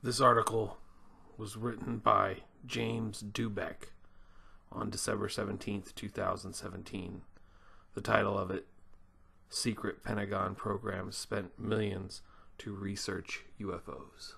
This article was written by James Doubek on December 17th, 2017. The title of it, Secret Pentagon Programs Spent Millions to Research UFOs.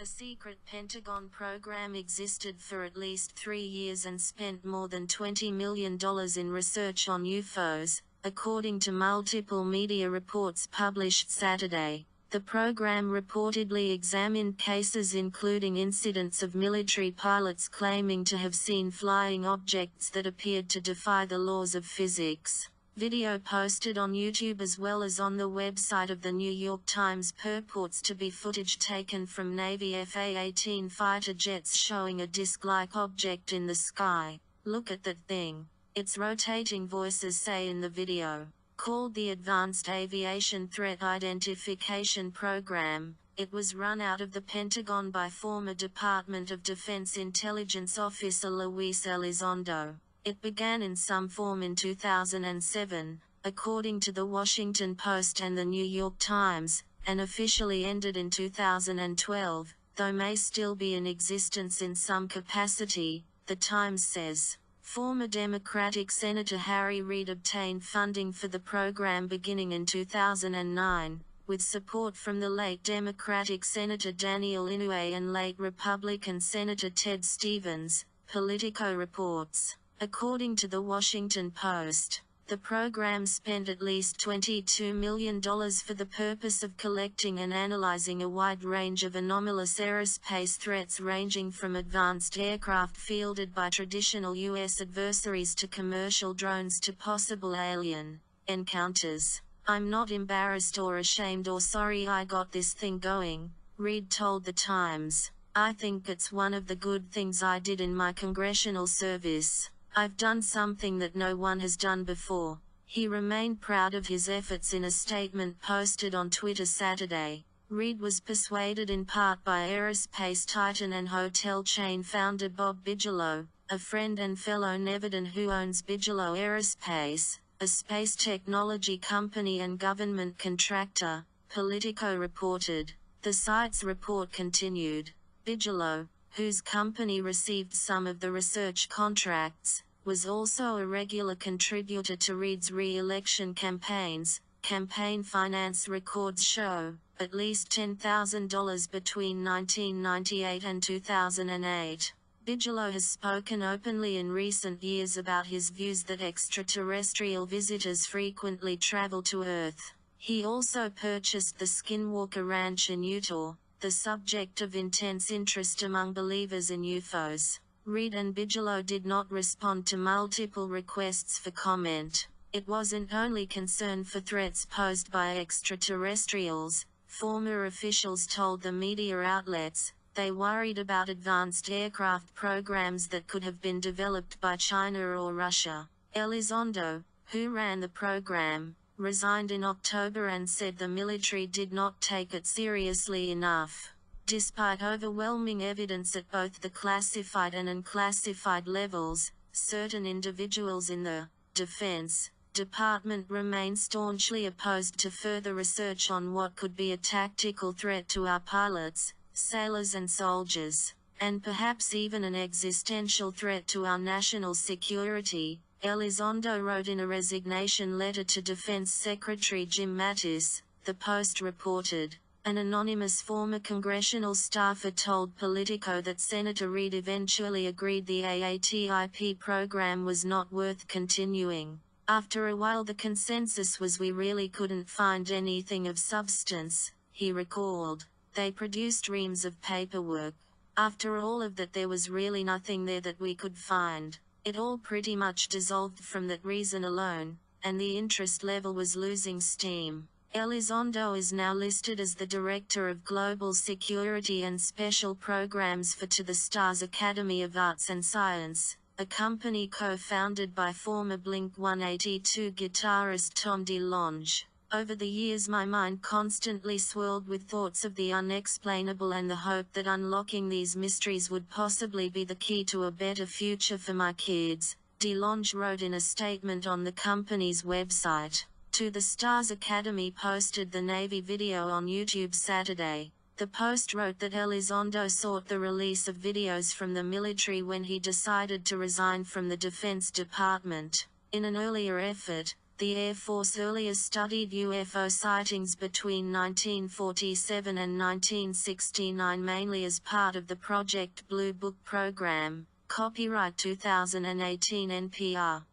A secret Pentagon program existed for at least 3 years and spent more than $20 million in research on UFOs, according to multiple media reports published Saturday. The program reportedly examined cases including incidents of military pilots claiming to have seen flying objects that appeared to defy the laws of physics. Video posted on YouTube as well as on the website of the New York Times purports to be footage taken from Navy F/A-18 fighter jets showing a disc-like object in the sky. "Look at that thing. It's rotating," voices say in the video. Called the Advanced Aviation Threat Identification Program, it was run out of the Pentagon by former Department of Defense Intelligence Officer Luis Elizondo. It began in some form in 2007, according to the Washington Post and the New York Times, and officially ended in 2012, though may still be in existence in some capacity, the Times says. Former Democratic Senator Harry Reid obtained funding for the program beginning in 2009, with support from the late Democratic Senator Daniel Inouye and late Republican Senator Ted Stevens, Politico reports. According to the Washington Post, the program spent at least $22 million for the purpose of collecting and analyzing a wide range of anomalous aerospace threats ranging from advanced aircraft fielded by traditional U.S. adversaries to commercial drones to possible alien encounters. "I'm not embarrassed or ashamed or sorry I got this thing going," Reid told the Times. "I think it's one of the good things I did in my congressional service. I've done something that no one has done before." He remained proud of his efforts in a statement posted on Twitter Saturday. Reid was persuaded in part by aerospace titan and hotel chain founder Bob Bigelow, a friend and fellow Nevadan who owns Bigelow Aerospace, a space technology company and government contractor, Politico reported. The site's report continued. Bigelow, whose company received some of the research contracts, was also a regular contributor to Reid's re-election campaigns. Campaign finance records show at least $10,000 between 1998 and 2008. Bigelow has spoken openly in recent years about his views that extraterrestrial visitors frequently travel to Earth. He also purchased the Skinwalker Ranch in Utah, the subject of intense interest among believers in UFOs. Reid and Bigelow did not respond to multiple requests for comment. It wasn't only concern for threats posed by extraterrestrials, former officials told the media outlets. They worried about advanced aircraft programs that could have been developed by China or Russia. Elizondo, who ran the program, resigned in October and said the military did not take it seriously enough. Despite overwhelming evidence at both the classified and unclassified levels, certain individuals in the Defense Department remain staunchly opposed to further research on what could be a tactical threat to our pilots, sailors and soldiers, and perhaps even an existential threat to our national security. Elizondo wrote in a resignation letter to Defense Secretary Jim Mattis, the Post reported. An anonymous former congressional staffer told Politico that Senator Reid eventually agreed the AATIP program was not worth continuing. "After a while the consensus was we really couldn't find anything of substance," he recalled. "They produced reams of paperwork. After all of that there was really nothing there that we could find. It all pretty much dissolved from that reason alone, and the interest level was losing steam." Elizondo is now listed as the Director of Global Security and Special Programs for To the Stars Academy of Arts and Science, a company co-founded by former Blink-182 guitarist Tom DeLonge. "Over the years my mind constantly swirled with thoughts of the unexplainable and the hope that unlocking these mysteries would possibly be the key to a better future for my kids," DeLonge wrote in a statement on the company's website. To the Stars Academy posted the Navy video on YouTube Saturday. The Post wrote that Elizondo sought the release of videos from the military when he decided to resign from the Defense Department. In an earlier effort, the Air Force earlier studied UFO sightings between 1947 and 1969 mainly as part of the Project Blue Book program. Copyright 2018 NPR.